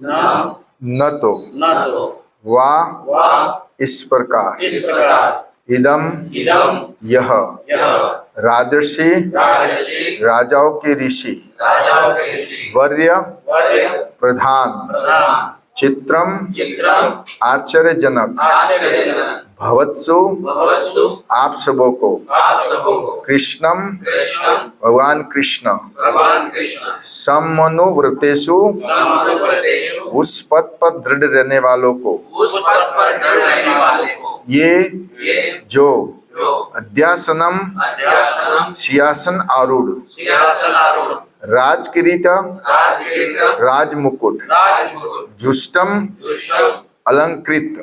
न तो वा इस प्रकार इदम यह राजर्षि राजाओं के ऋषि वर्य प्रधान चित्रम आश्चर्यजनक भवत्सु आप सबों को कृष्णम भगवान कृष्ण समनुव्रतेषु उस पद पर दृढ़ रहने वालों को ये जो अध्यासनम सिंहासन आरूढ़ राज किरीट राज मुकुट जुष्टम अलंकृत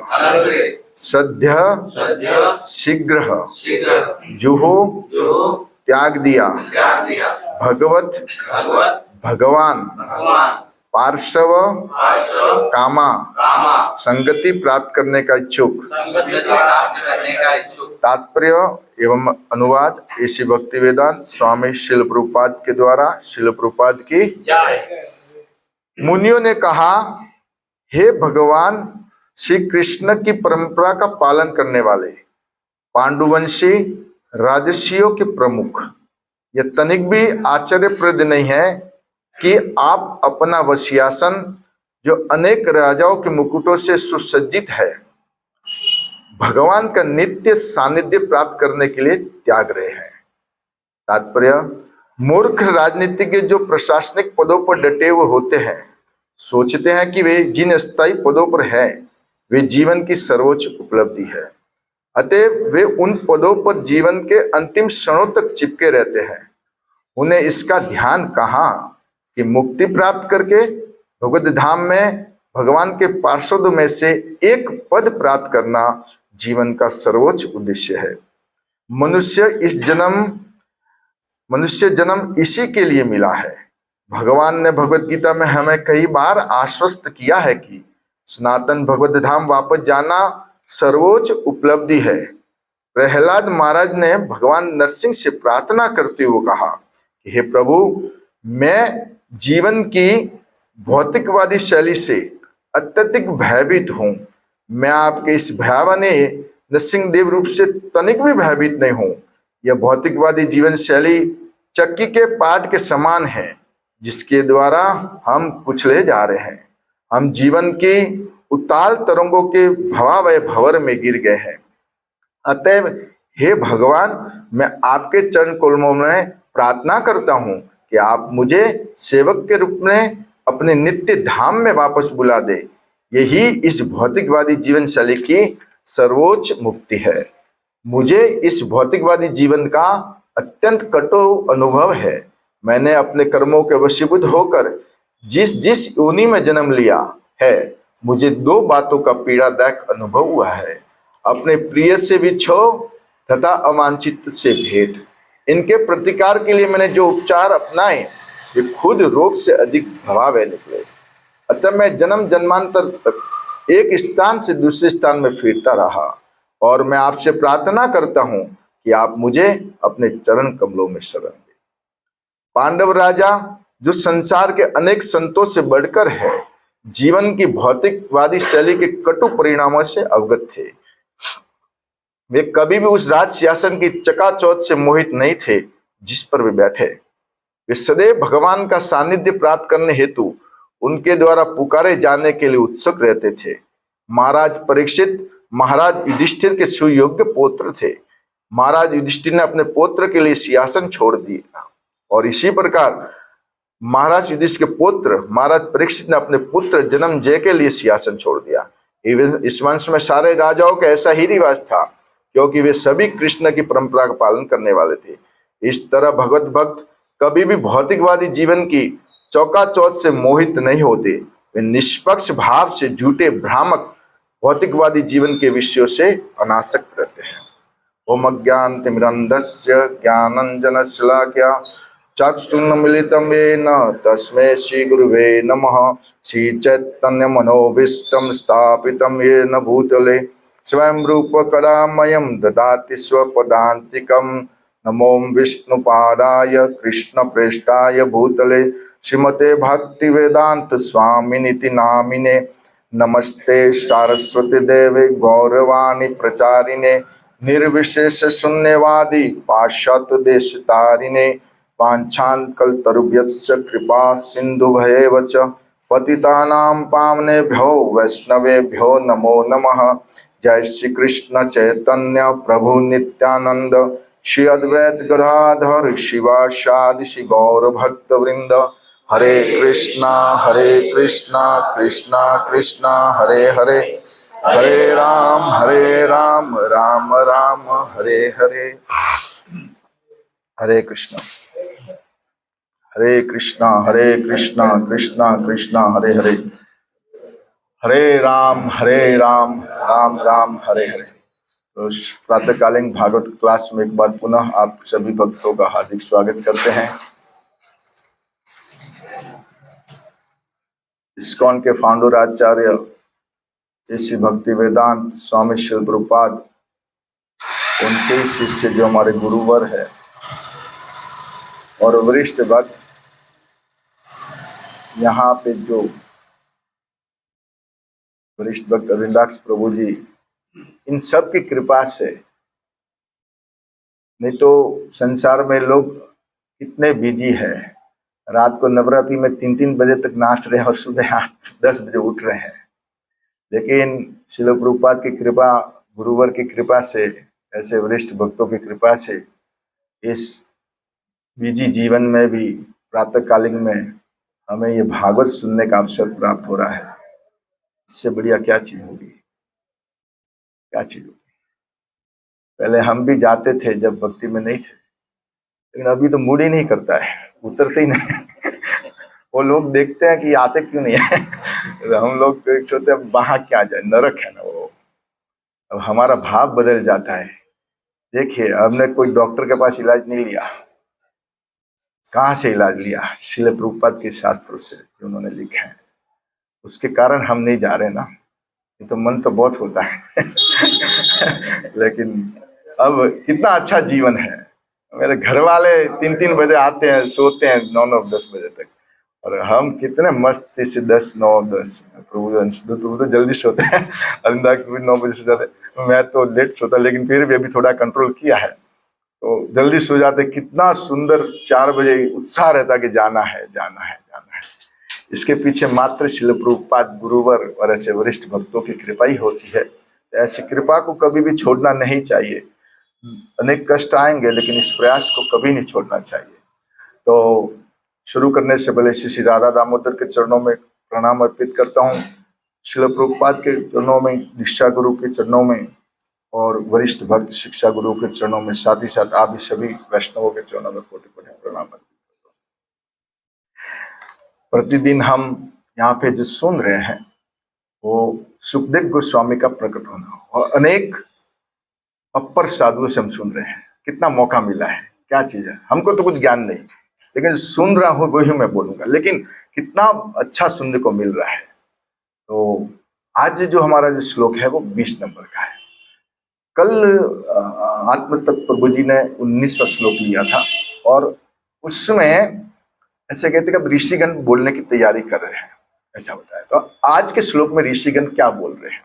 सद्य शीघ्र जुहु त्याग दिया भगवत भगवान पार्श्व कामा संगति प्राप्त करने का इच्छुक। तात्पर्य एवं अनुवाद ऐसी भक्ति वेदांत स्वामी शिल प्रभुपाद के द्वारा। शिल प्रभुपाद की मुनियों ने कहा, हे भगवान श्री कृष्ण की परंपरा का पालन करने वाले पांडुवंशी राजर्षियों के प्रमुख, यह तनिक भी आश्चर्यप्रद नहीं है कि आप अपना वह सिंहासन जो अनेक राजाओं के मुकुटों से सुसज्जित है भगवान का नित्य सानिध्य प्राप्त करने के लिए त्याग रहे हैं। तात्पर्य, मूर्ख राजनीतिज्ञ जो प्रशासनिक पदों पर डटे हुए होते हैं सोचते हैं कि वे जिन स्थायी पदों पर हैं वे जीवन की सर्वोच्च उपलब्धि है, अतः वे उन पदों पर जीवन के अंतिम क्षणों तक चिपके रहते हैं। उन्हें इसका ध्यान कहाँ कि मुक्ति प्राप्त करके भगवत धाम में भगवान के पार्षदों में से एक पद प्राप्त करना जीवन का सर्वोच्च उद्देश्य है। मनुष्य जन्म इसी के लिए मिला है। भगवान ने भगवत गीता में हमें कई बार आश्वस्त किया है कि सनातन भगवत धाम वापस जाना सर्वोच्च उपलब्धि है। प्रहलाद महाराज ने भगवान नरसिंह से प्रार्थना करते हुए कहा, हे प्रभु, मैं जीवन की भौतिकवादी शैली से अत्यधिक भयभीत हूँ। मैं आपके इस भयावह नरसिंहदेव रूप से तनिक भी भयभीत नहीं हूँ। यह भौतिकवादी जीवन शैली चक्की के पाट के समान है जिसके द्वारा हम कुचले जा रहे हैं। हम जीवन की उताल तरंगों के भवावह भंवर में गिर गए हैं। अतएव हे भगवान, मैं आपके चरण कमलों में प्रार्थना करता हूँ कि आप मुझे सेवक के रूप में अपने नित्य धाम में वापस बुला दे। यही इस भौतिकवादी जीवन शैली की सर्वोच्च मुक्ति है। मुझे इस भौतिकवादी जीवन का अत्यंत कठोर अनुभव है। मैंने अपने कर्मों के वशीभूत होकर जिस योनि में जन्म लिया है, मुझे दो बातों का पीड़ादायक अनुभव हुआ है, अपने प्रिय से विछोह तथा अवांछित से भेंट। इनके प्रतिकार के लिए मैंने जो उपचार अपनाए वे खुद रोग से अधिक भयावह निकले। अतः मैं जन्म जन्मांतर तक एक स्थान से दूसरे स्थान में फिरता रहा और मैं आपसे प्रार्थना करता हूँ कि आप मुझे अपने चरण कमलों में शरण दें। पांडव राजा जो संसार के अनेक संतों से बढ़कर है, जीवन की भौतिकवादी शैली के कटु परिणामों से अवगत थे। वे कभी भी उस राज सिंहासन की चकाचौंध से मोहित नहीं थे जिस पर वे बैठे। वे सदैव भगवान का सानिध्य प्राप्त करने हेतु उनके द्वारा पुकारे जाने के लिए उत्सुक रहते थे। महाराज परीक्षित महाराज युधिष्ठिर के सुयोग्य पुत्र थे। महाराज युधिष्ठिर ने अपने पुत्र के लिए सिंहासन छोड़ दिया और इसी प्रकार महाराज युधिष्ठिर के पुत्र महाराज परीक्षित ने अपने पुत्र जन्मेजय के लिए सिंहासन छोड़ दिया। इस वंश में सारे राजाओं का ऐसा ही रिवाज था, क्योंकि वे सभी कृष्ण की परंपरा का पालन करने वाले थे। इस तरह भगवत भक्त कभी भी भौतिकवादी जीवन की चौकाचौंध से मोहित नहीं होते। वे निष्पक्ष भाव से झूठे भ्रामक भौतिकवादी जीवन के विषयों से अनासक्त रहते हैं। ओम अज्ञानतिमिरन्धस्य ज्ञानाञ्जनशलाकया चक्षुरुन्मीलितं येन तस्मै श्रीगुरुवे नमः। श्रीचैतन्यमनोभीष्टं स्थापितं येन भूतले स्वयं रूप कदा मह्यं ददाति स्वपदान्तिकं। नमो विष्णुपादाय कृष्णप्रेष्ठाय भूतले श्रीमते भक्ति वेदांत स्वामिनिति नामिने। नमस्ते सारस्वती देवे गौरवाणी प्रचारिणे निर्विशेष शून्यवादी पाश्चात्य देश तारिणे। वाञ्छाकल्पतरुभ्यश्च कृपा सिन्धुभ्येव च पतितानां पावनेभ्यो वैष्णवेभ्यो नमो नमः। जय श्री कृष्ण चैतन्य प्रभु नित्यानंद श्री अद्वैत गदाधर शिवासादि श्री गौर भक्त वृंद। हरे कृष्णा कृष्णा कृष्णा हरे हरे, हरे राम राम राम हरे हरे। हरे कृष्णा कृष्णा कृष्णा हरे हरे, हरे राम राम राम हरे हरे। तो प्रातःकालीन भागवत क्लास में एक बार पुनः आप सभी भक्तों का हार्दिक स्वागत करते हैं। इस्कॉन के फाउंडर आचार्य श्री भक्ति वेदांत स्वामी श्रील प्रभुपाद, उनके शिष्य जो हमारे गुरुवर है और वरिष्ठ भक्त यहाँ पे जो वरिष्ठ भक्त अरविंदाक्ष प्रभु जी, इन सब की कृपा से, नहीं तो संसार में लोग कितने बिजी है, रात को नवरात्रि में 3-3 बजे तक नाच रहे हैं और सुबह 8-10 बजे उठ रहे हैं। लेकिन श्रील प्रभुपाद की कृपा, गुरुवर की कृपा से, ऐसे वरिष्ठ भक्तों की कृपा से इस बिजी जीवन में भी प्रातःकालीन में हमें ये भागवत सुनने का अवसर प्राप्त हो रहा है। इससे बढ़िया क्या चीज होगी, क्या चीज होगी। पहले हम भी जाते थे जब भक्ति में नहीं थे, लेकिन अभी तो मूड ही नहीं करता है, उतरते ही नहीं। वो लोग देखते हैं कि आते क्यों नहीं है। तो हम लोग सोचते हैं वहां क्या जाए, नरक है ना वो। अब हमारा भाव बदल जाता है। देखिए, हमने कोई डॉक्टर के पास इलाज नहीं लिया, कहाँ से इलाज लिया? श्रील प्रभुपाद के शास्त्रों से जो उन्होंने लिखे हैं, उसके कारण हम नहीं जा रहे ना। ये तो मन तो बहुत होता है। लेकिन अब कितना अच्छा जीवन है। मेरे घर वाले 3-3 बजे आते हैं, सोते हैं 9-10 बजे तक, और हम कितने मस्ती से 10-9-10 प्रभु तो जल्दी सोते हैं। अरिंदा 9 बजे सो जाते, मैं तो लेट सोता, लेकिन फिर भी अभी थोड़ा कंट्रोल किया है, तो जल्दी सो जाते। कितना सुंदर 4 बजे उत्साह रहता कि जाना है जाना है जाना है। इसके पीछे मात्र श्रील प्रभुपाद, गुरुवर और ऐसे वरिष्ठ भक्तों की कृपा ही होती है। ऐसी कृपा को कभी भी छोड़ना नहीं चाहिए। अनेक कष्ट आएंगे, लेकिन इस प्रयास को कभी नहीं छोड़ना चाहिए। तो शुरू करने से पहले श्री राधा दामोदर के चरणों में प्रणाम अर्पित करता हूँ, श्रील प्रभुपाद के चरणों में, दीक्षा गुरु के चरणों में, और वरिष्ठ भक्त शिक्षा गुरु के चरणों में, साथ ही साथ आप सभी वैष्णवों के चरणों में कोटि-कोटि प्रणाम अर्पित करता हूँ। प्रतिदिन हम यहाँ पे जो सुन रहे हैं वो सुखदेव गोस्वामी का प्रकट होना, और अनेक अपर साधुओं से हम सुन रहे हैं। कितना मौका मिला है, क्या चीज है। हमको तो कुछ ज्ञान नहीं, लेकिन सुन रहा हूँ वही मैं बोलूंगा, लेकिन कितना अच्छा सुनने को मिल रहा है। तो आज जो हमारा जो श्लोक है वो 20 नंबर का है। कल आत्म तत्व प्रभु जी ने 19वां श्लोक लिया था, और उसमें ऐसे कहते कि ऋषिगण बोलने की तैयारी कर रहे हैं, ऐसा होता है। तो आज के श्लोक में ऋषिगण क्या बोल रहे हैं,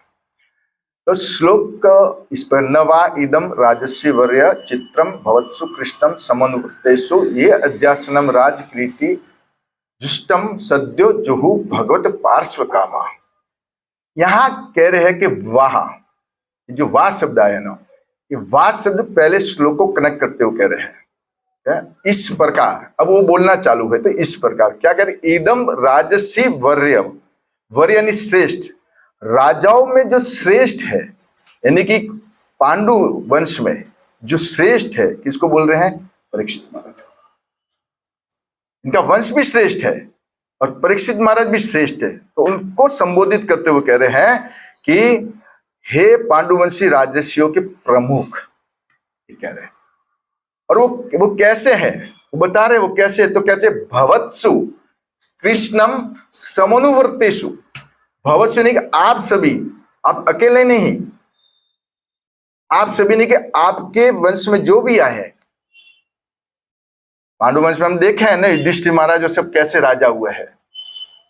तो श्लोक इस पर, नवा इदम राजस्य वर्य चित्रम भवत्सु कृष्णम समनुवृत्तेषु ये अध्यासनम राजक्रीति जुष्टम सद्यो जुहु भगवत पार्श्व कामा। यहाँ कह रहे हैं कि वाह, जो वाह शब्द आया ना, ये वाह शब्द पहले श्लोक को कनेक्ट करते हुए कह रहे हैं इस प्रकार। अब वो बोलना चालू है, तो इस प्रकार क्या कह रहे, इदम राजसी वर्य, वर्य यानी श्रेष्ठ, राजाओं में जो श्रेष्ठ है, यानी कि पांडु वंश में जो श्रेष्ठ है, किसको बोल रहे हैं? परीक्षित महाराज। इनका वंश भी श्रेष्ठ है और परीक्षित महाराज भी श्रेष्ठ है, तो उनको संबोधित करते हुए कह रहे हैं कि हे पांडुवंशी राजर्षियों के प्रमुख, कह रहे हैं। और वो कैसे है, वो बता रहे वो कैसे है, तो कहते भवत्सु कृष्णम समनुवर्तेषु। भवत्सु नहीं कि आप सभी, आप अकेले नहीं, आप सभी नहीं कि आपके वंश में जो भी आए हैं, पांडु वंश में हम देखे हैं ना, युधिष्ठिर महाराज और सब कैसे राजा हुए हैं।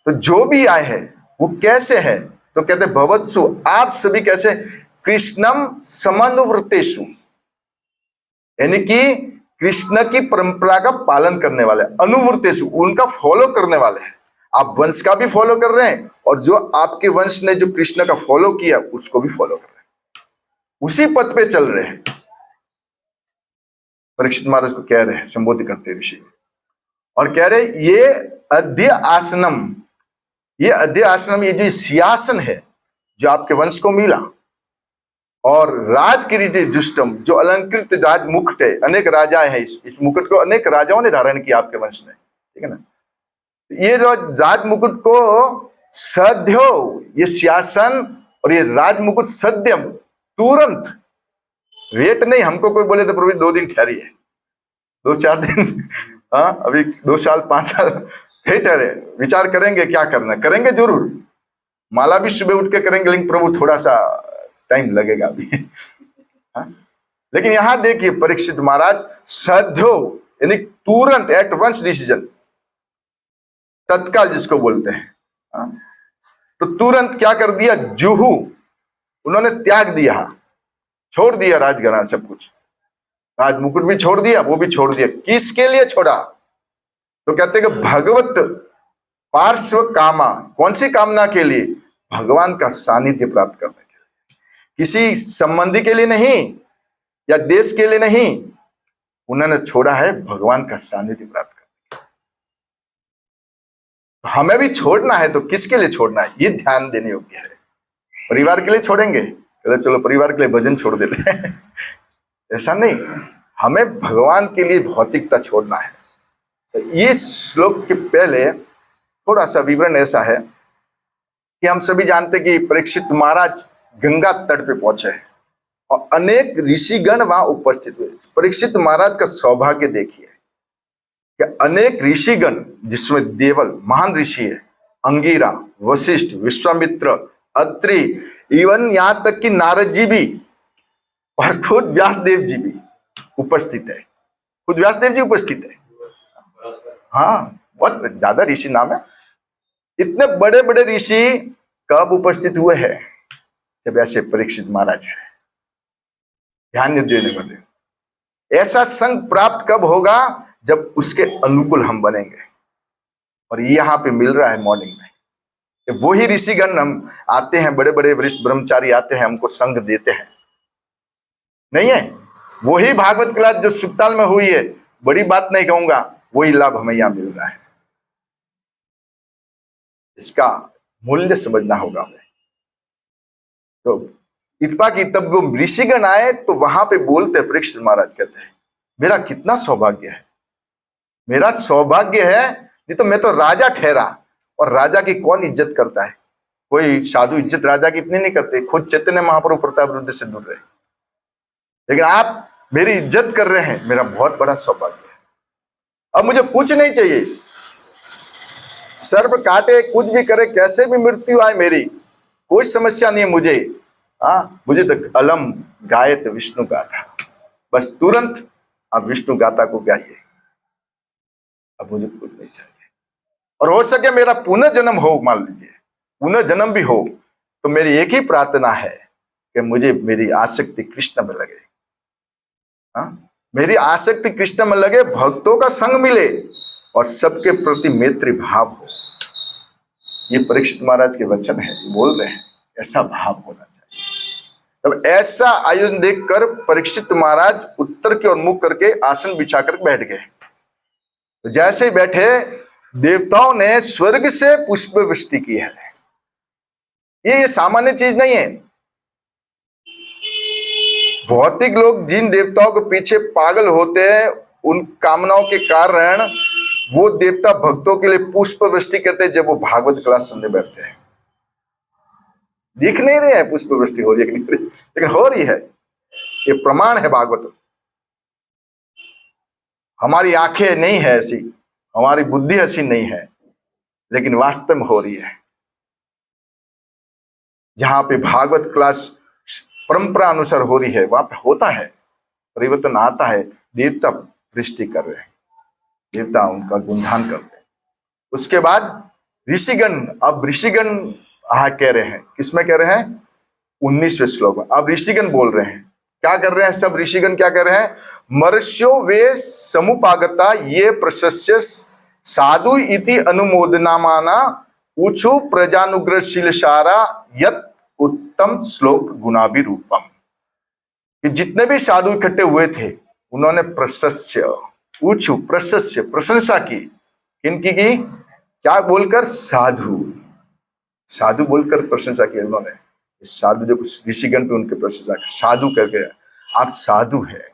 तो जो भी आए हैं वो कैसे है, तो कहते भवत्सु, आप सभी कैसे, कृष्णम समानुव्रतेषु, यानी कि कृष्ण की परंपरा का पालन करने वाले, अनुव्रतेषु, उनका फॉलो करने वाले हैं। आप वंश का भी फॉलो कर रहे हैं और जो आपके वंश ने जो कृष्ण का फॉलो किया उसको भी फॉलो कर रहे हैं, उसी पथ पे चल रहे हैं। परीक्षित महाराज को कह रहे हैं, संबोधित करते ऋषि, और कह रहे ये अध्य आसनम, ये अध्य आसनम, ये जो सिंहासन है जो आपके वंश को मिला, और राजकिरीटे जुष्टम, जो अलंकृत राज मुकुट है, अनेक राजा है, इस मुकुट को अनेक राजाओं ने धारण किया आपके वंश में, ठीक है ना। ये जो राज मुकुट को सद्यो, ये सिंहासन और ये राज मुकुट सद्यम, तुरंत, वेट नहीं। हमको कोई बोले तो प्रभु 2 दिन ठहरिए, 2-4 दिन, हाँ अभी 2 साल 5 साल ठहरे, विचार करेंगे क्या करना, करेंगे जरूर, माला भी सुबह उठ के करेंगे, लेकिन प्रभु थोड़ा सा टाइम लगेगा अभी। हाँ? लेकिन यहां देखिए परीक्षित महाराज, सद्यो यानी तुरंत, एट वंस डिसीजन, तत्काल जिसको बोलते हैं। हाँ? तो तुरंत क्या कर दिया, जुहू, उन्होंने त्याग दिया, छोड़ दिया राजघराना सब कुछ, राज मुकुट भी छोड़ दिया, वो भी छोड़ दिया। किसके लिए छोड़ा, तो कहते हैं कि भगवत पार्श्व कामा, कौन सी कामना के लिए, भगवान का सानिध्य प्राप्त करने के लिए, किसी संबंधी के लिए नहीं या देश के लिए नहीं, उन्होंने छोड़ा है भगवान का सानिध्य प्राप्त करने। हमें भी छोड़ना है तो किसके लिए छोड़ना है, ये ध्यान देने योग्य है। परिवार के लिए छोड़ेंगे, चलो परिवार के लिए भजन छोड़ देते हैं, ऐसा नहीं, हमें भगवान के लिए भौतिकता छोड़ना है। तो ये श्लोक के पहले थोड़ा सा विवरण ऐसा है कि हम सभी जानते कि परीक्षित महाराज गंगा तट पे पहुंचे और अनेक ऋषिगण वहां उपस्थित हुए। परीक्षित महाराज का सौभाग्य देखिए कि अनेक ऋषिगण, जिसमें देवल महान ऋषि है, अंगिरा, वशिष्ठ, विश्वामित्र, अत्रि, इवन यहां तक कि नारद जी भी, और खुद व्यासदेव जी भी उपस्थित है, खुद व्यासदेव जी उपस्थित है। हाँ, बहुत ज्यादा ऋषि नाम है। इतने बड़े बड़े ऋषि कब उपस्थित हुए हैं, जब ऐसे परीक्षित महाराज है। ध्यान देने वाले, ऐसा संग प्राप्त कब होगा, जब उसके अनुकूल हम बनेंगे। और यहाँ पे मिल रहा है मॉर्निंग में, वही ऋषिगण हम आते हैं, बड़े बड़े वरिष्ठ ब्रह्मचारी आते हैं, हमको संग देते हैं, नहीं है। वही भागवत क्लास जो सुखताल में हुई है, बड़ी बात नहीं कहूंगा, वही लाभ हमें यहां मिल रहा है। इसका मूल्य समझना होगा हमें। तो इतना कि तब वो ऋषिगण आए तो वहां पे बोलते, परीक्षित महाराज कहते हैं, मेरा कितना सौभाग्य है, मेरा सौभाग्य है, नहीं तो मैं तो राजा ठहरा। और राजा की कौन इज्जत करता है, कोई साधु इज्जत राजा की इतनी नहीं करते, खुद चैतन्य महाप्रभु प्रताप रुद्र से दूर रहे, लेकिन आप मेरी इज्जत कर रहे हैं, मेरा बहुत बड़ा सौभाग्य है। अब मुझे कुछ नहीं चाहिए, सर्प काटे, कुछ भी करे, कैसे भी मृत्यु आए, मेरी कोई समस्या नहीं है मुझे। मुझे तो अलम गायत विष्णु गाथा, बस तुरंत आप विष्णु गाथा को गाइए, अब मुझे कुछ नहीं चाहिए। और हो सके मेरा पुनः जन्म हो, मान लीजिए पुनः जन्म भी हो, तो मेरी एक ही प्रार्थना है कि मुझे मेरी आसक्ति कृष्ण में लगे। मेरी आसक्ति कृष्ण में लगे, भक्तों का संग मिले और सबके प्रति मैत्री भाव हो। ये परीक्षित महाराज के वचन है, बोल रहे हैं ऐसा भाव होना चाहिए। तब ऐसा आयोजन देखकर परीक्षित महाराज उत्तर की ओर मुख करके आसन बिछाकर बैठ गए। तो जैसे ही बैठे, देवताओं ने स्वर्ग से पुष्प वृष्टि की है। ये सामान्य चीज नहीं है। भौतिक लोग जिन देवताओं के पीछे पागल होते हैं, उन कामनाओं के कारण वो देवता भक्तों के लिए पुष्प वृष्टि करते हैं जब वो भागवत क्लास सुनने बैठते हैं। दिख नहीं रहे हैं पुष्प वृष्टि हो रही है, लेकिन हो रही है। ये प्रमाण है भागवत। हमारी आंखें नहीं है ऐसी, हमारी बुद्धि ऐसी नहीं है, लेकिन वास्तव में हो रही है। जहां पे भागवत क्लास परंपरा अनुसार हो रही है, वहां पे होता है, परिवर्तन आता है, देवता वृष्टि कर रहे हैं। देवता उनका गुणगान करते हैं। उसके बाद ऋषिगण, अब ऋषिगण कह रहे हैं, किसमें कह रहे हैं? 19वें श्लोक में अब ऋषिगण बोल रहे हैं। क्या कर रहे हैं सब ऋषिगण? क्या कर रहे हैं? मर्ष्यो वे समुपागता ये प्रशस्य साधु इति अनुमोदनामाना ऊचु प्रजानुग्रहशीलशारा यत उत्तम श्लोक गुणाभिरूपम। कि जितने भी साधु इकट्ठे हुए थे उन्होंने प्रशस्य, ऊचु प्रशस्य, प्रशंसा की। किनकी की? क्या बोलकर? साधु, साधु बोलकर प्रशंसा की उन्होंने। साधु जो ऋषिगण पे उनके प्रशंसा, साधु करके, आप साधु है।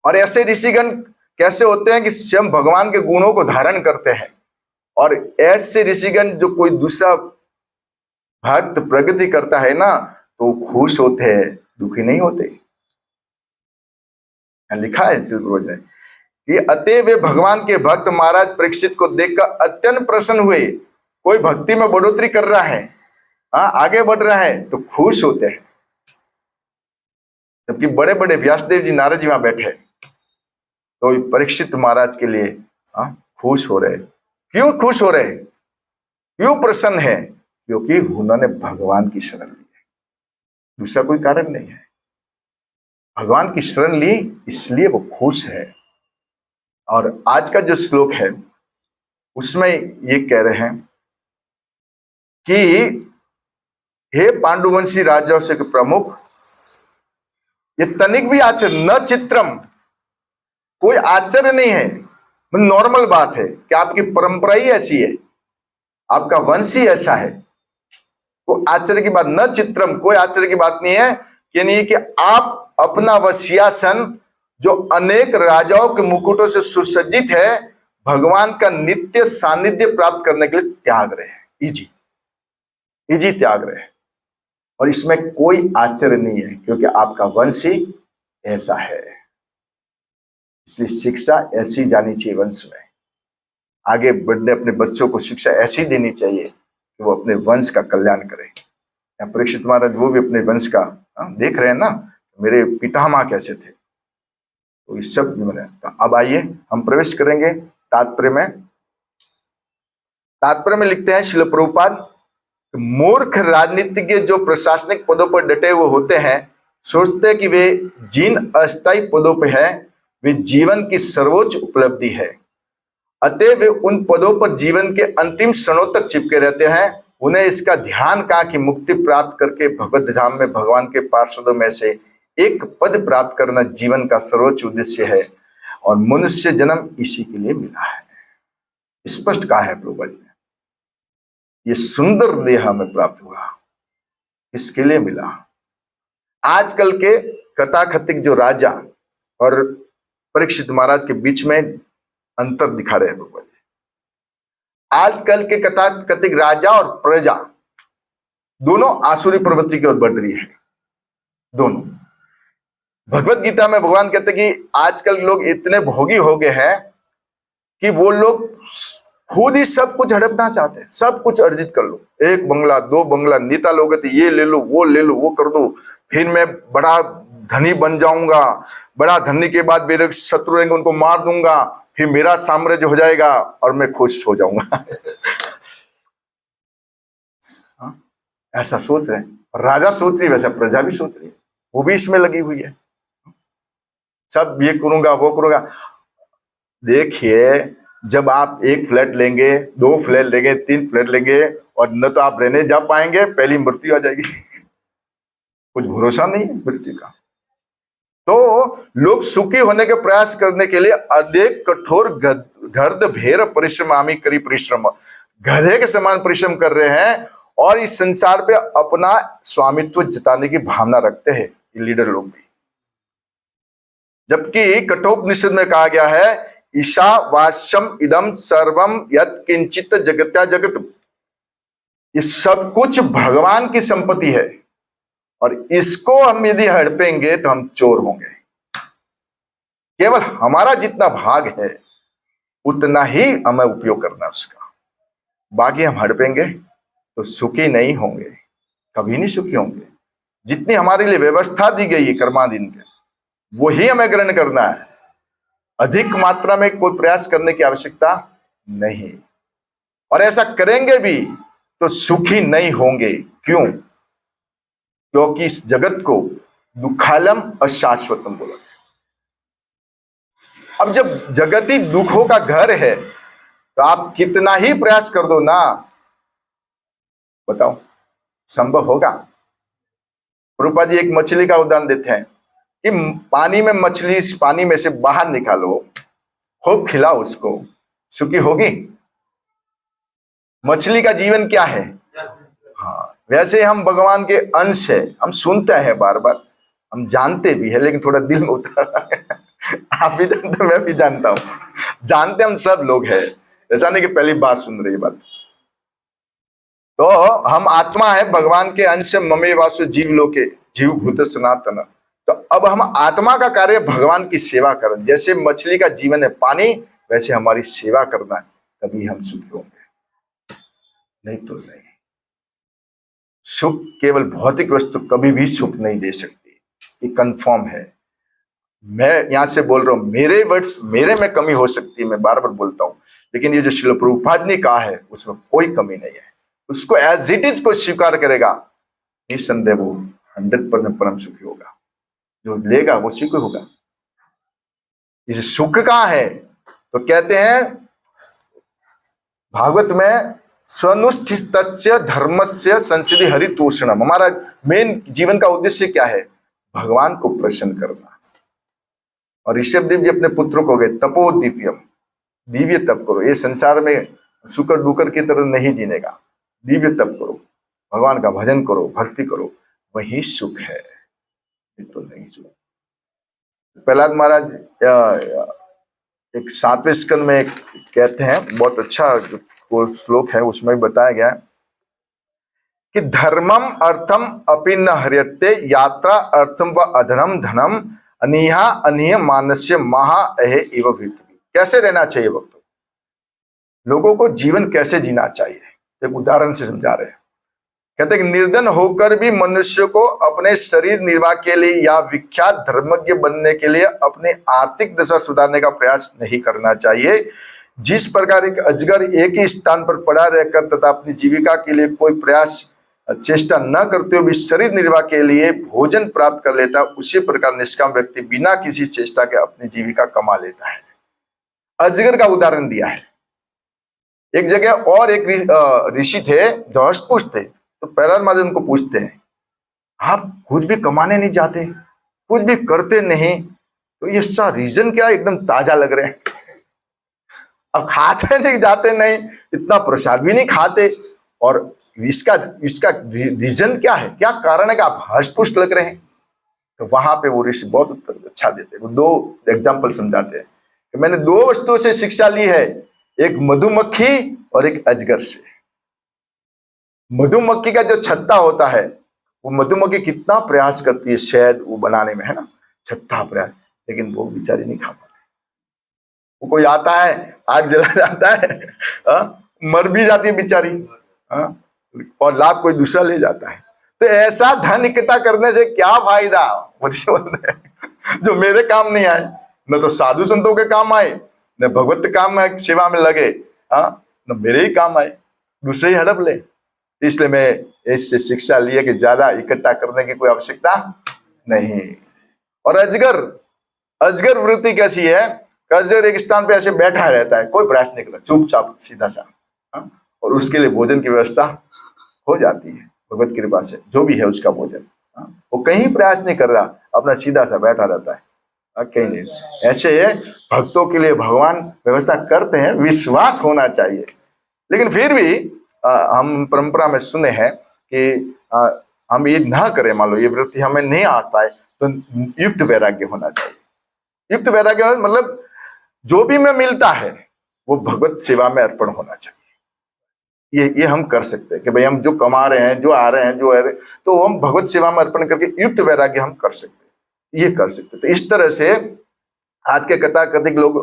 और ऐसे ऋषिगण कैसे होते हैं कि स्वयं भगवान के गुणों को धारण करते हैं। और ऐसे ऋषिगण जो कोई दूसरा भक्त प्रगति करता है ना तो खुश होते हैं, दुखी नहीं होते। लिखा है रोज में कि अतः वे भगवान के भक्त महाराज परीक्षित को देखकर अत्यंत प्रसन्न हुए। कोई भक्ति में बढ़ोतरी कर रहा है, आगे बढ़ रहा है तो खुश होते हैं। जबकि बड़े बड़े व्यासदेव जी, नारद जी वहां बैठे तो परीक्षित महाराज के लिए खुश हो रहे। क्यों खुश हो रहे? क्यों प्रसन्न है? क्योंकि उन्होंने भगवान की शरण ली है, दूसरा कोई कारण नहीं है। भगवान की शरण ली इसलिए वो खुश है। और आज का जो श्लोक है उसमें ये कह रहे हैं कि हे पांडुवंशी राजाओं से प्रमुख, ये तनिक भी आश्चर्य न चित्रम, कोई आश्चर्य नहीं है, नॉर्मल बात है कि आपकी परंपरा ही ऐसी है, आपका वंश ही ऐसा है। कोई आश्चर्य की बात, न चित्रम, कोई आश्चर्य की बात नहीं है। ये नहीं है कि आप अपना वह सिंहासन जो अनेक राजाओं के मुकुटों से सुसज्जित है, भगवान का नित्य सानिध्य प्राप्त करने के लिए त्याग रहे हैं। इजी त्याग रहे हैं। और इसमें कोई आश्चर्य नहीं है क्योंकि आपका वंश ही ऐसा है। इसलिए शिक्षा ऐसी जानी चाहिए वंश में। आगे बढ़ने अपने बच्चों को शिक्षा ऐसी देनी चाहिए कि वो अपने वंश का कल्याण करें। परीक्षित महाराज वो भी अपने वंश का देख रहे हैं ना, मेरे पितामह कैसे थे, तो इस सब मैंने। अब आइए हम प्रवेश करेंगे तात्पर्य में। तात्पर्य में लिखते हैं श्रील प्रभुपाद, मूर्ख राजनीतिज्ञ जो प्रशासनिक पदों पर डटे हुए होते हैं सोचते हैं कि वे जिन अस्थायी पदों पर है वे जीवन की सर्वोच्च उपलब्धि है, अतः वे उन पदों पर जीवन के अंतिम क्षणों तक चिपके रहते हैं। उन्हें इसका ध्यान कहा कि मुक्ति प्राप्त करके भगवत धाम में भगवान के पार्षदों में से एक पद प्राप्त करना जीवन का सर्वोच्च उद्देश्य है और मनुष्य जन्म इसी के लिए मिला है। स्पष्ट कहा है प्रभुपाद जी ने, ये सुंदर देह हमें प्राप्त हुआ, इसके लिए मिला। आजकल के कथाकथिक जो राजा और परीक्षित महाराज के बीच में अंतर दिखा रहे हैं प्रभुपाद जी। आजकल के कथाकथिक राजा और प्रजा दोनों आसुरी प्रवृत्ति की ओर बढ़ रही है। दोनों। भगवत गीता में भगवान कहते हैं कि आजकल लोग इतने भोगी हो गए हैं कि वो लोग खुद ही सब कुछ हड़पना चाहते हैं, सब कुछ अर्जित कर लो, 1 बंगला 2 बंगला, नेता लोग तो ये ले लो वो ले लो वो कर दो, फिर मैं बड़ा धनी बन जाऊंगा, बड़ा धनी के बाद मेरे शत्रु रहेंगे उनको मार दूंगा, फिर मेरा साम्राज्य हो जाएगा और मैं खुश हो जाऊंगा। ऐसा सोच रहे हैं, राजा सोच रही है, वैसा प्रजा भी सोच रही है, वो भी इसमें लगी हुई है, सब ये करूंगा वो करूंगा। देखिए जब आप 1 फ्लैट लेंगे, 2 फ्लैट लेंगे, 3 फ्लैट लेंगे और न तो आप रहने जा पाएंगे, पहली मृत्यु आ जाएगी। कुछ भरोसा नहीं है मृत्यु का। तो लोग सुखी होने के प्रयास करने के लिए अनेक कठोर गर्द भेर परिश्रमामी करी परिश्रम, गधे के समान परिश्रम कर रहे हैं और इस संसार पे अपना स्वामित्व जताने की भावना रखते हैं ये लीडर लोग भी। जबकि कठोपनिषद में कहा गया है ईशावास्यम इदम सर्वम यत् किंचित जगत्या जगत, ये सब कुछ भगवान की संपत्ति है और इसको हम यदि हड़पेंगे तो हम चोर होंगे। केवल हमारा जितना भाग है उतना ही हमें उपयोग करना उसका, बाकी हम हड़पेंगे तो सुखी नहीं होंगे, कभी नहीं सुखी होंगे। जितनी हमारे लिए व्यवस्था दी गई है कर्मादीन के, वही हमें ग्रहण करना है। अधिक मात्रा में कोई प्रयास करने की आवश्यकता नहीं, और ऐसा करेंगे भी तो सुखी नहीं होंगे। क्यों? क्योंकि इस जगत को दुखालम अशाश्वतम बोला। अब जब जगत ही दुखों का घर है तो आप कितना ही प्रयास कर दो ना, बताओ संभव होगा? रूपा जी एक मछली का उदाहरण देते हैं कि पानी में मछली पानी में से बाहर निकालो, खूब खिलाओ उसको, सुखी होगी? मछली का जीवन क्या है? हाँ, वैसे हम भगवान के अंश है, हम सुनते हैं बार बार, हम जानते भी है, लेकिन थोड़ा दिल में उतर आप भी जानते, मैं भी जानता हूं, जानते हम सब लोग हैं, ऐसा नहीं कि पहली बार सुन रही बात। तो हम आत्मा है, भगवान के अंश, ममे वासु जीव लोके जीव भूत सनातन। तो अब हम आत्मा का कार्य भगवान की सेवा करें, जैसे मछली का जीवन है पानी, वैसे हमारी सेवा करना है, तभी हम सुखी होंगे, नहीं तो नहीं। सुख केवल भौतिक वस्तु कभी भी सुख नहीं दे सकती, ये कंफर्म है। मैं यहां से बोल रहा हूं, मेरे वर्ड्स मेरे में कमी हो सकती है, मैं बार बार बोलता हूं, लेकिन ये जो श्रील प्रभुपाद ने कहा है उसमें कोई कमी नहीं है। उसको एज इट इज को स्वीकार करेगा, निसंदेह वो 100% परम सुखी होगा। जो लेगा वो सुखी होगा। इसे सुख कहाँ है? तो कहते हैं भागवत में, स्वनुष्ठितस्य धर्मस्य संसिद्धि हरितोषणम। हमारा मेन जीवन का उद्देश्य क्या है? भगवान को प्रसन्न करना। और ऋषभ देव जी अपने पुत्रों को गए, तपो दिव्यम, दिव्य तप करो, ये संसार में शुकर डुकर की तरह नहीं जीने का, दिव्य तप करो, भगवान का भजन करो, भक्ति करो, वही सुख है, ये तो नहीं सुख। प्रहलाद महाराज एक 7वें स्कंद में कहते हैं, बहुत अच्छा वो श्लोक है, उसमें बताया गया कि धर्मम अर्थम अपि न हर्यते यात्रा अर्थम व अधर्म धनम अनिहा अनिह मानस्य महा अहे इव भीति। कैसे रहना चाहिए भक्तों, लोगों को जीवन कैसे जीना चाहिए, एक उदाहरण से समझा रहे हैं। कहते हैं कि निर्धन होकर भी मनुष्य को अपने शरीर निर्वाह के लिए या विख्यात धर्मज्ञ बनने के लिए अपनी आर्थिक दशा सुधारने का प्रयास नहीं करना चाहिए। जिस प्रकार एक अजगर एक ही स्थान पर पड़ा रहकर तथा अपनी जीविका के लिए कोई प्रयास चेष्टा न करते हुए भी शरीर निर्वाह के लिए भोजन प्राप्त कर लेता, उसी प्रकार निष्काम व्यक्ति बिना किसी चेष्टा के अपनी जीविका कमा लेता है। अजगर का उदाहरण दिया है। एक जगह और एक ऋषि थे जो हष्टपुष्ट थे, तो प्रहलाद महाराज उनको पूछते हैं, आप कुछ भी कमाने नहीं जाते, कुछ भी करते नहीं, तो ये सा रीजन क्या? एकदम ताजा लग रहे हैं। अब खाते नहीं, जाते नहीं, इतना प्रसाद भी नहीं खाते, और इसका रीजन क्या है, क्या कारण है कि आप हष्टपुष्ट लग रहे हैं? तो वहां पे वो ऋषि बहुत उत्तर अच्छा देते हैं। वो 2 एग्जाम्पल समझाते हैं कि मैंने 2 वस्तुओं से शिक्षा ली है, एक मधुमक्खी और एक अजगर से। मधुमक्खी का जो छत्ता होता है, वो मधुमक्खी कितना प्रयास करती है शहद वो बनाने में, है ना, छत्ता प्रयास, लेकिन वो बेचारी नहीं खा पाती। वो कोई आता है, आग जला जाता है, मर भी जाती है बेचारी, और लाभ कोई दूसरा ले जाता है। तो ऐसा धन इकट्ठा करने से क्या फायदा, जो मेरे काम नहीं आए, न तो साधु संतों के काम आए, न भगवत काम में सेवा में लगे, न मेरे ही काम आए, दूसरे ही हड़प ले। इसलिए मैं इससे शिक्षा ली है कि ज्यादा इकट्ठा करने की कोई आवश्यकता नहीं। और अजगर वृत्ति कैसी है? अजगर एक स्थान पे ऐसे बैठा रहता है, कोई प्रयास नहीं करता, चुपचाप सीधा सा, और उसके लिए भोजन की व्यवस्था हो जाती है भगवत कृपा से, जो भी है उसका भोजन, वो कहीं प्रयास नहीं कर रहा, अपना सीधा सा बैठा रहता है, कहीं नहीं। ऐसे भक्तों के लिए भगवान व्यवस्था करते हैं, विश्वास होना चाहिए। लेकिन फिर भी हम परंपरा में सुने हैं कि हम ये ना करें, मान लो ये वृत्ति हमें नहीं आ पाए, तो युक्त वैराग्य होना चाहिए। युक्त वैराग्य मतलब जो भी में मिलता है वो भगवत सेवा में अर्पण होना चाहिए। ये हम कर सकते हैं कि भाई हम जो कमा रहे हैं, जो आ रहे हैं, जो आ रहे, तो हम भगवत सेवा में अर्पण करके युक्त वैराग्य हम कर सकते हैं, ये कर सकते हैं। तो इस तरह से आज के कथाकथित लोग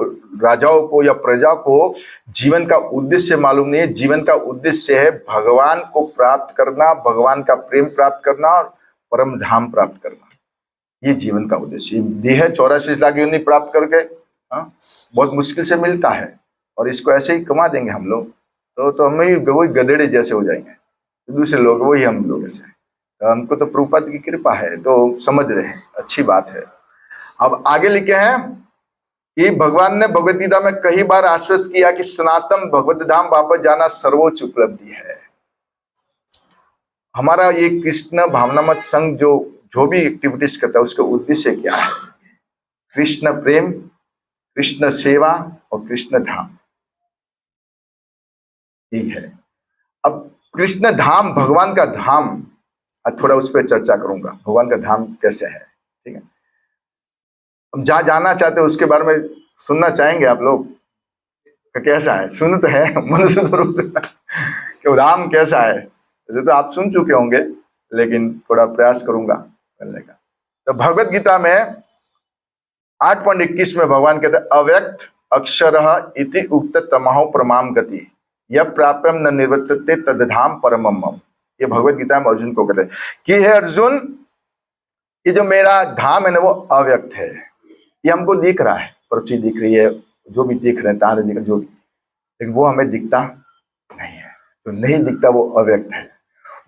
राजाओं को या प्रजा को जीवन का उद्देश्य मालूम नहीं है। जीवन का उद्देश्य है भगवान को प्राप्त करना, भगवान का प्रेम प्राप्त करना और परम धाम प्राप्त करना, ये जीवन का उद्देश्य। देह 84 लाख योनि प्राप्त करके हाँ, बहुत मुश्किल से मिलता है और इसको ऐसे ही कमा देंगे हम लोग तो हम ही वही गधेड़े जैसे हो जाएंगे, तो दूसरे लोग वही हम लोग ऐसे। तो हमको तो प्रभुपाद की कृपा है तो समझ रहे हैं, अच्छी बात है। अब आगे लिखे हैं कि भगवान ने भगवत गीता में कई बार आश्वस्त किया कि सनातन भगवत धाम वापस जाना सर्वोच्च उपलब्धि है। हमारा ये कृष्ण भावनामत संघ जो भी एक्टिविटीज करता है उसका उद्देश्य क्या है? कृष्ण प्रेम, कृष्ण सेवा और कृष्ण धाम, यही है। अब कृष्ण धाम, भगवान का धाम, आज थोड़ा उस पर चर्चा करूंगा, भगवान का धाम कैसे है, ठीक है। हम जहाँ जाना चाहते हैं उसके बारे में सुनना चाहेंगे आप लोग, कैसा है? सुन तो है मनुष्य रूप कि धाम कैसा है, वैसे तो आप सुन चुके होंगे लेकिन थोड़ा प्रयास करूंगा करने का। तो भगवत गीता में 8.21 में भगवान कहते हैं अव्यक्त अक्षरः इति उक्त तमहो प्रमाम गति यह प्राप्यम न निवर्तते तदधाम परमम मम। ये भगवत गीता में अर्जुन को कहते हैं कि हे अर्जुन, ये जो मेरा धाम है ना वो अव्यक्त है। ये हमको दिख रहा है, पृथ्वी दिख रही है, जो भी दिख रहे हैं, तारे दिख रहे, जो भी, लेकिन वो हमें दिखता नहीं है। तो नहीं दिखता, वो अव्यक्त है।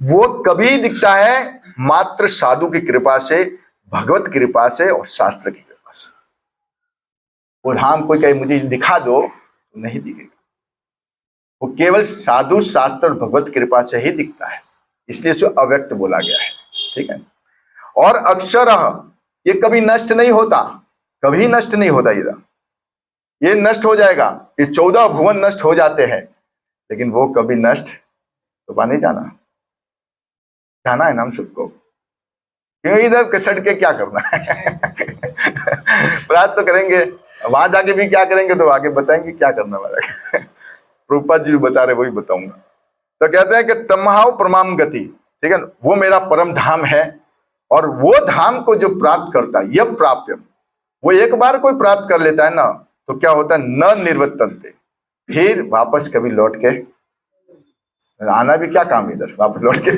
वो कभी दिखता है मात्र साधु की कृपा से, भगवत कृपा से और शास्त्र की कृपा से। वो धाम कोई कहे मुझे दिखा दो तो नहीं दिखेगा, वो केवल साधु शास्त्र और भगवत कृपा से ही दिखता है, इसलिए इसे अव्यक्त बोला गया है, ठीक है। और अक्षरः, ये कभी नष्ट नहीं होता, कभी नष्ट नहीं होता। ये नष्ट हो जाएगा, ये 14 भुवन नष्ट हो जाते हैं, लेकिन वो कभी नष्ट तो नहीं जाना है ना हम सबको, क्योंकि इधर कसट के क्या करना है प्रार्थ तो करेंगे, वहां जाके भी क्या करेंगे तो आगे बताएंगे क्या करना वाला है प्रभुपाद जी बता रहे वही बताऊंगा। तो कहते हैं कि तमहाव परमाम गति, ठीक है, वो मेरा परम धाम है। और वो धाम को जो प्राप्त करता है, यह प्राप्य, वो एक बार कोई प्राप्त कर लेता है ना तो क्या होता है, न निर्वर्तन्ते, फिर वापस कभी लौट के आना भी क्या काम इधर वापस लौट के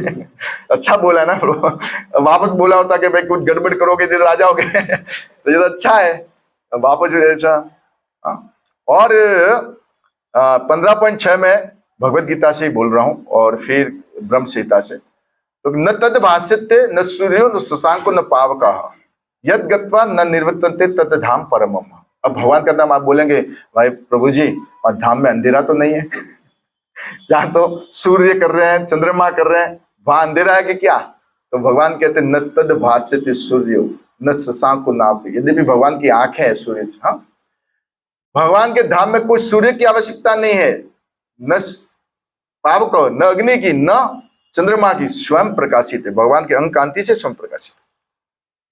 अच्छा बोला ना वापस बोला होता कि भाई कुछ गड़बड़ करोगे इधर आ जाओगे तो ये तो अच्छा है वापस ऐसा। और 15.6 में भगवत गीता से ही बोल रहा हूं और फिर ब्रह्म संहिता से, तो न तद भाष्यते न सूर्यो न शशांको न पावका यद गत्वा न निर्वर्तन्ते तद धाम परमम। अब भगवान का नाम आप बोलेंगे भाई प्रभु जी और धाम में अंधेरा तो नहीं है यहाँ तो सूर्य कर रहे हैं, चंद्रमा कर रहे हैं, वहां अंधेरा है कि क्या? तो भगवान कहते न तद भाष्यते सूर्यो न शशांको नाप, यद्यपि भगवान की आंखें है सूर्य, हाँ, भगवान के धाम में कोई सूर्य की आवश्यकता नहीं है, न पावक, न अग्नि की, न चंद्रमा की, स्वयं प्रकाशित है, भगवान के अंग कांति से स्वयं प्रकाशित।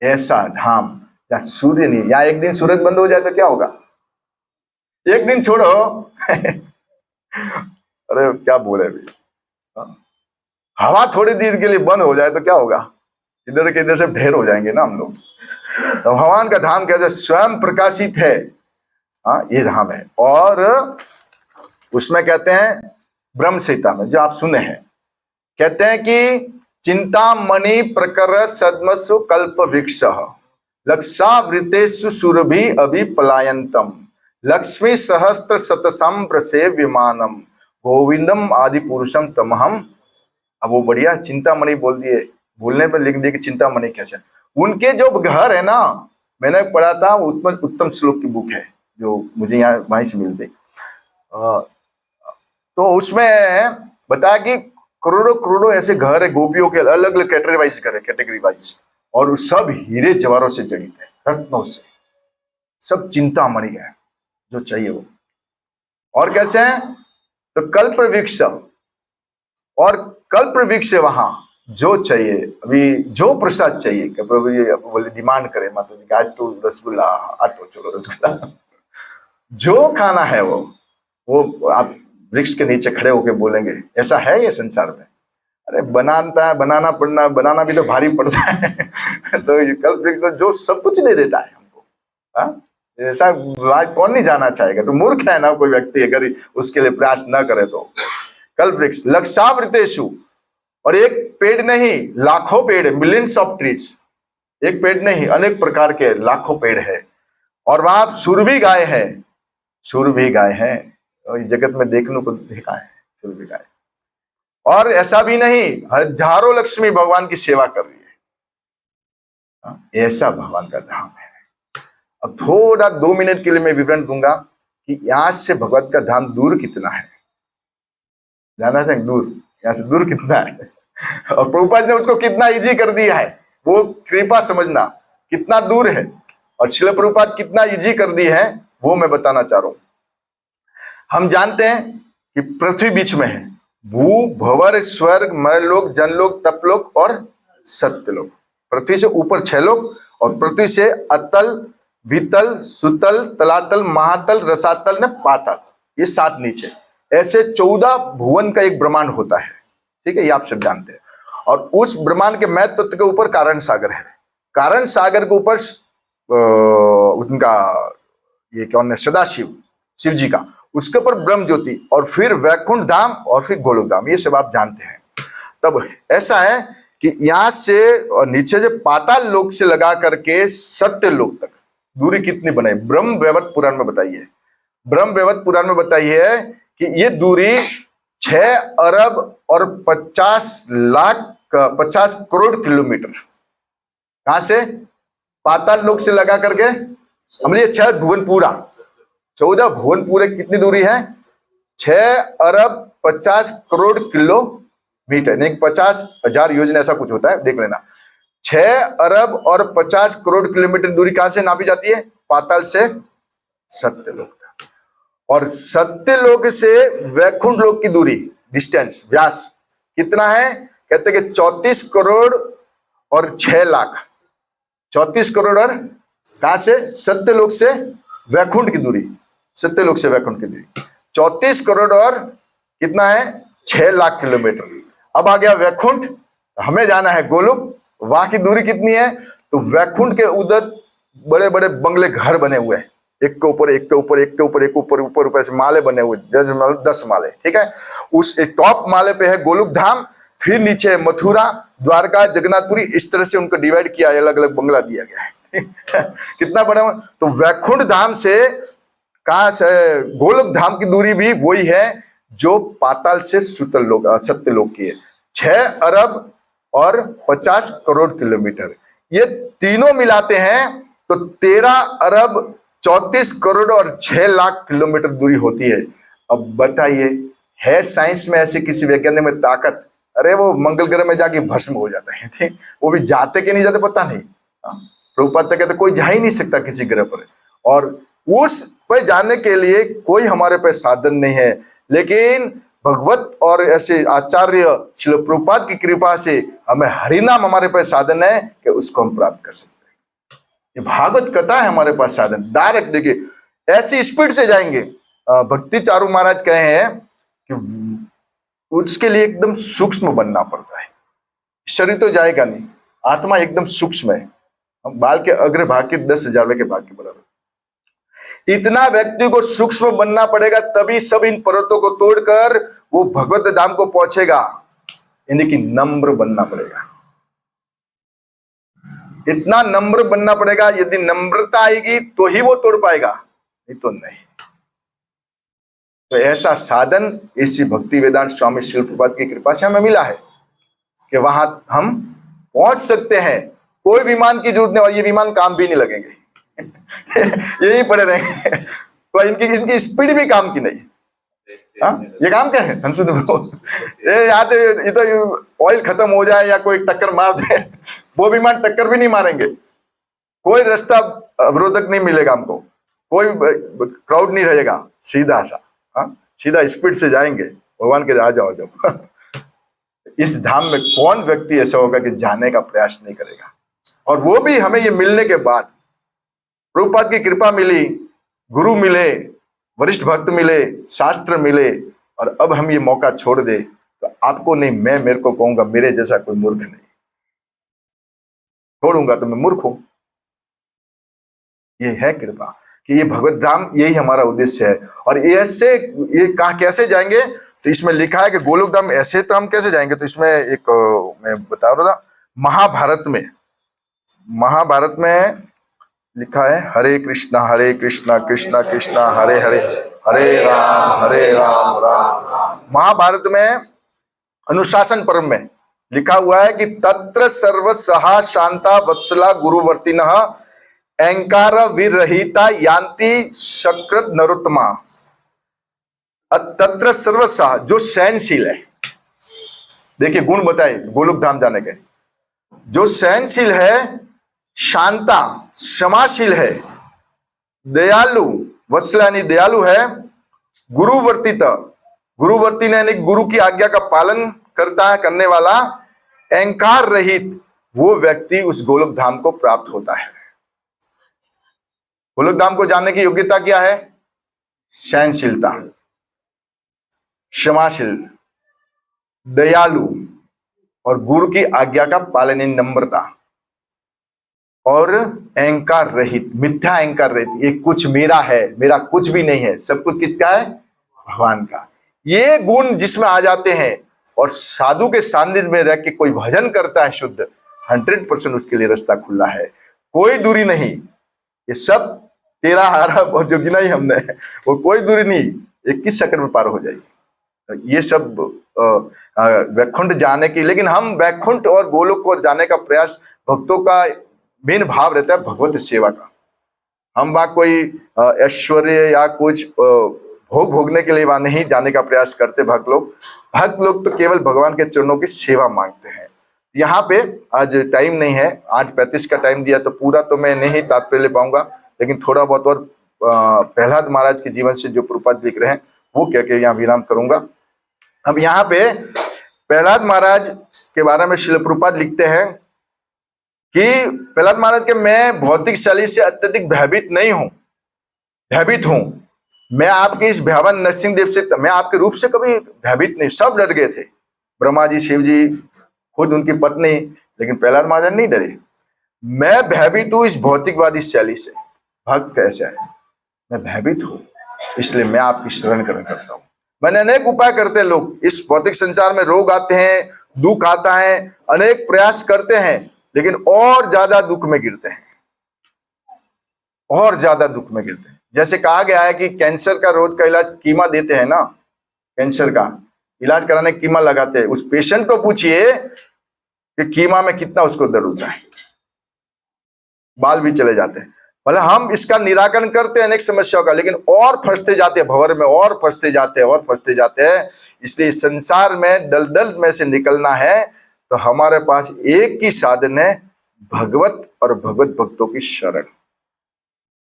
ऐसा धाम जहाँ सूर्य नहीं, या एक दिन सूरज बंद हो जाए तो क्या होगा? एक दिन छोड़ो अरे क्या बोले अभी, हवा थोड़ी देर के लिए बंद हो जाए तो क्या होगा? इधर के इधर से ढेर हो जाएंगे ना हम लोग। तो भगवान का धाम कैसे स्वयं प्रकाशित है, ये धाम है। और उसमें कहते हैं ब्रह्म संहिता में जो आप सुने हैं, कहते हैं कि चिंतामणि प्रकर सद्मसु कल्प वृक्ष लक्षावृतेषु सुरभि अभिपलायन्तम लक्ष्मी सहस्त्र शतसंभ्र से विमानम गोविंदम आदि पुरुषम तमहम। अब वो बढ़िया चिंतामणि बोल दिए, बोलने पर लिख दिए कि चिंतामणि कैसे। उनके जो घर है ना, मैंने पढ़ा था, उत्तम श्लोक की बुक है जो मुझे यहाँ वहीं से मिल गई, तो उसमें बताया कि करोड़ों करोड़ों ऐसे घर है गोपियों के, अलग अलग कैटेगरी वाइज घर है, कैटेगरी वाइज, और सब हीरे जवाहरों से जड़ित है, रत्नों से, सब चिंतामणि है जो चाहिए वो। और कैसे है तो कल्प वृक्ष, और कल्प वृक्ष वहां जो चाहिए, अभी जो प्रसाद चाहिए कि प्रभु ये बोले डिमांड करे माता जी आज तो रसगुल्ला, आज तो चलो रसगुल्ला जो खाना है वो आप वृक्ष के नीचे खड़े होके बोलेंगे। ऐसा है ये संसार में? अरे बनाना भी तो भारी पड़ता है तो ये कल्प वृक्ष तो जो सब कुछ दे देता है हमको, ऐसा आज कौन नहीं जाना चाहेगा? तो मूर्ख है ना कोई व्यक्ति अगर उसके लिए प्रयास न करे तो। कल्प वृक्ष लक्षावृतेषु, और एक पेड़ नहीं लाखों पेड़, मिलियंस ऑफ ट्रीज, एक पेड़ नहीं अनेक प्रकार के लाखों पेड़ है। और वहां सुर भी गाय है, सुर भी गाय है। और इस जगत में देखने को देखा है सुर भी गाय। और ऐसा भी नहीं, हजारों लक्ष्मी भगवान की सेवा कर रही है। ऐसा भगवान का धाम है। अब थोड़ा 2 मिनट के लिए मैं विवरण दूंगा कि यहां से भगवत का धाम दूर कितना है। जाना चाहिए दूर, यहां से दूर कितना है और प्रभुपाद ने उसको कितना इजी कर दिया है, वो कृपा समझना कितना दूर है। और श्रील प्रभुपाद कितना इजी कर दी है वो मैं बताना चाह रहा हूं। हम जानते हैं कि पृथ्वी बीच में है, भू भंवर स्वर्ग मरलोक जनलोक तपलोक और सत्यलोक। पृथ्वी से ऊपर 6 लोक और पृथ्वी से अतल वितल सुतल तलातल महातल रसातल ने पाताल, ये 7 नीचे। ऐसे 14 भुवन का एक ब्रह्मांड होता है, ठीक है, ये आप सब जानते हैं। और उस ब्रह्मांड के मय तत्व के ऊपर कारण सागर है। कारण सागर के ऊपर उनका ये कौन है, सदाशिव शिव जी का, उसके ऊपर ब्रह्म ज्योति और फिर वैकुंठ धाम और फिर गोलोक धाम, ये सब आप जानते हैं। तब ऐसा है कि यहां से और नीचे से पाताल लोक से लगा करके सत्य लोक तक दूरी कितनी बने, ब्रह्म वैवर्त पुराण में बताइए। ब्रह्म वैवर्त पुराण में बताइए कि ये दूरी 6 अरब और 50 करोड़ किलोमीटर। कहां से, पाताल लोक से लगा करके हम लिए 6 भुवन पूरा, 14 भुवन पूरे कितनी दूरी है, 6 अरब 50 करोड़ किलोमीटर, नहीं 50,000 योजना ऐसा कुछ होता है, देख लेना। 6 अरब और 50 करोड़ किलोमीटर दूरी कहां से नापी जाती है, पाताल से सत्यलोक तक। और सत्यलोक से वैकुंठ लोक की दूरी, डिस्टेंस, व्यास कितना है, कहते हैं कि 34 करोड़ और 6 लाख। 34 करोड़ और कहां से, सत्यलोक से वैकुंठ की दूरी, सत्यलोक से वैकुंठ की दूरी 34 करोड़ और कितना है, 6 लाख किलोमीटर। अब आ गया वैकुंठ, हमें जाना है गोलोक, वहां की दूरी कितनी है, तो वैकुंठ के उधर बड़े बड़े बंगले घर बने हुए हैं, एक के ऊपर एक के ऊपर एक के ऊपर एक ऊपर ऊपर ऊपर से माले बने हुए, 10 माले, ठीक है। उस एक टॉप माले पे है गोलोक धाम, फिर नीचे मथुरा द्वारका जगन्नाथपुरी, इस तरह से उनको डिवाइड किया, अलग अलग बंगला दिया गया है कितना बड़ा। तो वैकुंठ धाम से कहां से गोलोक धाम की दूरी भी वही है जो पाताल से सुतल लोक सत्यलोक की है, 6 अरब और 50 करोड़ किलोमीटर। ये तीनों मिलाते हैं तो 13 अरब 34 करोड़ और 6 लाख किलोमीटर दूरी होती है। अब बताइए, है साइंस में ऐसे किसी वैज्ञानिक में ताकत, अरे वो मंगल ग्रह में जाके भस्म हो जाता है, ठीक, वो भी जाते कि नहीं जाते पता नहीं। प्रभुपाद तो कहते कोई जा ही नहीं सकता किसी ग्रह पर, और उस पर जाने के लिए कोई हमारे पास साधन नहीं है। लेकिन भगवत और ऐसे आचार्य श्रील प्रभुपाद की कृपा से हमें हरिनाम हमारे पास साधन है कि उसको हम प्राप्त कर सकते हैं। ये भागवत कथा है हमारे पास साधन, डायरेक्ट देखिए ऐसी स्पीड से जाएंगे। भक्ति चारू महाराज कहे हैं कि उसके लिए एकदम सूक्ष्म बनना पड़ता है, शरीर तो जाएगा नहीं, आत्मा एकदम सूक्ष्म है, बाल के अग्र भाग के 10,000 के भाग के बराबर। इतना व्यक्ति को सूक्ष्म बनना पड़ेगा, तभी सब इन पर्वतों को तोड़कर वो भगवत धाम को पहुंचेगा। यानी कि नम्र बनना पड़ेगा, इतना नम्र बनना पड़ेगा। यदि नम्रता आएगी तो ही वो तोड़ पाएगा, नहीं तो नहीं। तो ऐसा साधन इसी भक्ति वेदांत स्वामी श्रील प्रभुपाद की कृपा से हमें मिला है कि वहां हम पहुंच सकते हैं, कोई विमान की जरूरत नहीं, और ये विमान काम भी नहीं लगेंगे यही पड़े रहेंगे तो इनकी स्पीड भी काम की नहीं। ये काम क्या है, हम ये तो ऑयल खत्म हो जाए या कोई टक्कर मार दे, वो विमान टक्कर भी नहीं मारेंगे, कोई रास्ता अवरोधक नहीं मिलेगा हमको, कोई क्राउड नहीं रहेगा, सीधा सा, सीधा स्पीड से जाएंगे भगवान के, आ जाओ जब इस धाम में कौन व्यक्ति ऐसा होगा कि जाने का प्रयास नहीं करेगा। और वो भी हमें ये मिलने के बाद, प्रभुपाद की कृपा मिली, गुरु मिले, वरिष्ठ भक्त मिले, शास्त्र मिले, और अब हम ये मौका छोड़ दे तो आपको नहीं, मैं मेरे को कहूंगा मेरे जैसा कोई मूर्ख नहीं, छोड़ूंगा तो मैं मूर्ख हूं। ये है कृपा कि ये भगवत धाम, यही हमारा उद्देश्य है। और ऐसे ये कहा कैसे जाएंगे, तो इसमें लिखा है कि गोलोक धाम ऐसे तो हम कैसे जाएंगे, तो इसमें एक मैं बता रहा था, महाभारत में लिखा है हरे कृष्णा कृष्णा कृष्णा हरे हरे, हरे राम राम राम। महाभारत में अनुशासन पर्व में लिखा हुआ है कि तत्र सर्व सहा शांता वत्सला गुरुवर्तिनः अहंकार विरहिता यान्ति सकृत नरोत्तमा। तत्र सर्वसह, जो सहनशील है, देखिए गुण बताए गोलोक धाम जाने के, जो सहनशील है, शांता क्षमाशील है, दयालु वत्सला यानी दयालु है, गुरुवर्तित गुरुवर्ती यानी गुरु की आज्ञा का पालन करता है, करने वाला, अहंकार रहित, वो व्यक्ति उस गोलोक धाम को प्राप्त होता है। गोलोक धाम को जानने की योग्यता क्या है? सहनशीलता, क्षमाशील, दयालु और गुरु की आज्ञा का पालन, नम्रता और अहंकार रहित, मिथ्या अहंकार रहित। ये कुछ मेरा है, मेरा कुछ भी नहीं है, सब कुछ किसका है? भगवान का। ये गुण जिसमें आ जाते हैं और साधु के सानिध्य में रह के कोई भजन करता है शुद्ध, 100% उसके लिए रास्ता खुला है, कोई दूरी नहीं। ये सब तेरा हारा जो गिना ही हमने, वो कोई दूरी नहीं, 21 सेकंड में पार हो जाएगी। ये सब वैकुंठ जाने की, लेकिन हम वैकुंठ और गोलोक को जाने का प्रयास, भक्तों का मेन भाव रहता है भगवत सेवा का। हम वहां कोई ऐश्वर्य या कुछ भोग भोगने के लिए वहां नहीं जाने का प्रयास करते। भक्त लोग तो केवल भगवान के चरणों की सेवा मांगते हैं। यहाँ पे आज टाइम नहीं है, 8:35 का टाइम दिया, तो पूरा तो मैं नहीं तात्पर्य ले पाऊंगा, लेकिन थोड़ा बहुत और प्रहलाद महाराज के जीवन से जो प्रभुपाद लिख रहे हैं वो कह के यहाँ विराम करूंगा। अब यहाँ पे प्रहलाद महाराज के बारे में श्रील प्रभुपाद लिखते हैं कि प्रहलाद महाराज के, मैं भौतिक शैली से अत्यधिक भयभीत नहीं हूं, भयभीत हूं। मैं आपके इस भयावन नरसिंह देव से, मैं आपके रूप से कभी भयभीत नहीं। सब डर गए थे, ब्रह्मा जी, शिव जी, खुद उनकी पत्नी, लेकिन प्रहलाद महाराज नहीं डरे। मैं भयभीत हूं इस भौतिकवादी शैली से। भक्त कैसा है? मैं भयभीत हूं, इसलिए मैं आपकी शरण ग्रहण करता हूं। मैंने अनेक उपाय करते हैं, लोग इस भौतिक संसार में रोग आते हैं, दुख आता है, अनेक प्रयास करते हैं, लेकिन और ज्यादा दुख में गिरते हैं, और ज्यादा दुख में गिरते हैं। जैसे कहा गया है कि कैंसर का रोग का इलाज कीमा देते हैं ना, कैंसर का इलाज कराने कीमा लगाते हैं। उस पेशेंट को पूछिए कि कीमा में कितना उसको दर्द होता है, बाल भी चले जाते हैं। मतलब हम इसका निराकरण करते हैं अनेक समस्याओं का, लेकिन और फंसते जाते हैं भंवर में, और फंसते जाते हैं, और फंसते जाते हैं। इसलिए संसार में दलदल में से निकलना है तो हमारे पास एक ही साधन है, भगवत और भगवत भक्तों की शरण।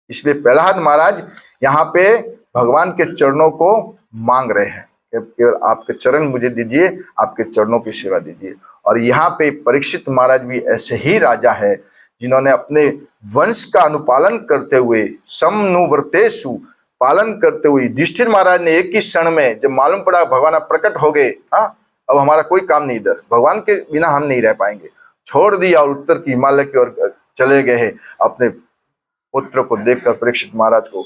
इसलिए प्रहलाद महाराज यहाँ पे भगवान के चरणों को मांग रहे हैं, केवल आपके चरण मुझे दीजिए, आपके चरणों की सेवा दीजिए। और यहाँ पे परीक्षित महाराज भी ऐसे ही राजा है जिन्होंने अपने वंश का अनुपालन करते हुए, समनुवर्तेषु, पालन करते हुए, युधिष्ठिर महाराज ने एक ही क्षण में जब मालूम पड़ा भगवान अब प्रकट हो गए, हाँ अब हमारा कोई काम नहीं, इधर भगवान के बिना हम नहीं रह पाएंगे, छोड़ दिया और उत्तर की हिमालय की ओर चले गए हैं अपने पुत्र को देखकर परीक्षित महाराज को।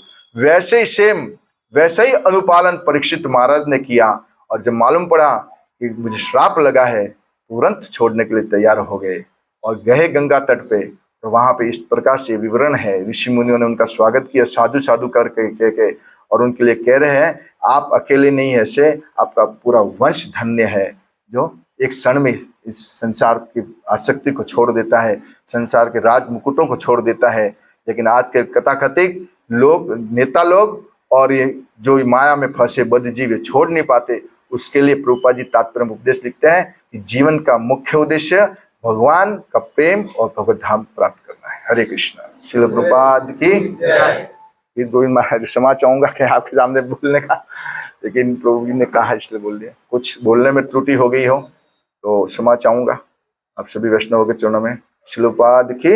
वैसे ही अनुपालन परीक्षित महाराज ने किया, और जब मालूम पड़ा कि मुझे श्राप लगा है, तुरंत छोड़ने के लिए तैयार हो गए और गए गंगा तट पे। तो वहां पे इस प्रकार से विवरण है, ऋषि मुनियों ने उनका स्वागत किया साधु साधु करके के, और उनके लिए कह रहे हैं आप अकेले नहीं है, ऐसे आपका पूरा वंश धन्य है, जो एक क्षण में इस संसार की आसक्ति को छोड़ देता है, संसार के राज मुकुटों को छोड़ देता है। लेकिन आज के कथाकथित लोग, नेता लोग और ये जो माया में फंसे बद्धजीव छोड़ नहीं पाते, उसके लिए प्रभुपाद जी तात्पर्य उपदेश लिखते हैं कि जीवन का मुख्य उद्देश्य भगवान का प्रेम और भगवत धाम प्राप्त करना है। हरे कृष्णा। श्रील प्रभुपाद की गीत गोविंद महाराज क्षमा चाहूंगा कि आपके सामने बोलने का, लेकिन प्रभु जी ने कहा इसलिए बोल दिया। कुछ बोलने में त्रुटि हो गई हो तो क्षमा चाहूंगा। आप सभी वैष्णवों के चरणों में श्रील प्रभुपाद की